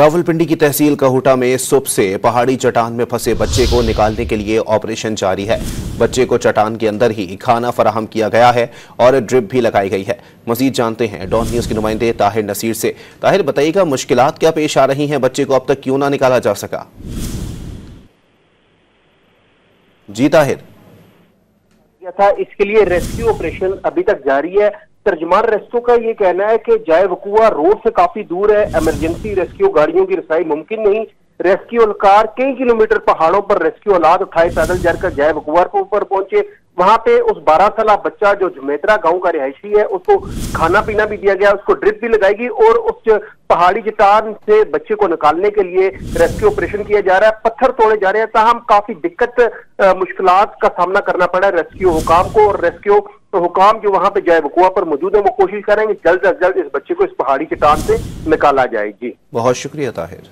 रावलपिंडी की तहसील कहूटा में सुबह से पहाड़ी चट्टान में फंसे बच्चे को निकालने के लिए ऑपरेशन जारी है। बच्चे को चट्टान के अंदर ही खाना फराहम किया गया है और ड्रिप भी लगाई गई है। मजीद जानते हैं डॉन न्यूज के नुमाइंदे ताहिर नसीर से। ताहिर, बताइएगा मुश्किलात क्या पेश आ रही हैं, बच्चे को अब तक क्यों ना निकाला जा सका? जी ताहिर। था इसके लिए रेस्क्यू ऑपरेशन अभी तक जारी है। तर्जमान रेस्क्यू का ये कहना है कि जाए वकुआ रोड से काफी दूर है, इमरजेंसी रेस्क्यू गाड़ियों की रसाई मुमकिन नहीं। रेस्क्यू एहलकार कई किलोमीटर पहाड़ों पर रेस्क्यू औलाद उठाए पैदल जाकर जाए वकुआ पर पहुंचे। वहां पे उस 12 साल बच्चा जो झुमेत्रा गांव का रिहायशी है उसको खाना पीना भी दिया गया, उसको ड्रिप भी लगाएगी और उस पहाड़ी चट्टान से बच्चे को निकालने के लिए रेस्क्यू ऑपरेशन किया जा रहा है। पत्थर तोड़े जा रहे हैं, ताहम काफी दिक्कत मुश्किलात का सामना करना पड़ा है रेस्क्यू हुकाम को। और रेस्क्यू हुकाम जो वहां पे जाए वकुआ पर मौजूद है वो कोशिश करेंगे जल्द से जल्द इस बच्चे को इस पहाड़ी चट्टान से निकाला जाए। जी बहुत शुक्रिया ताहिर।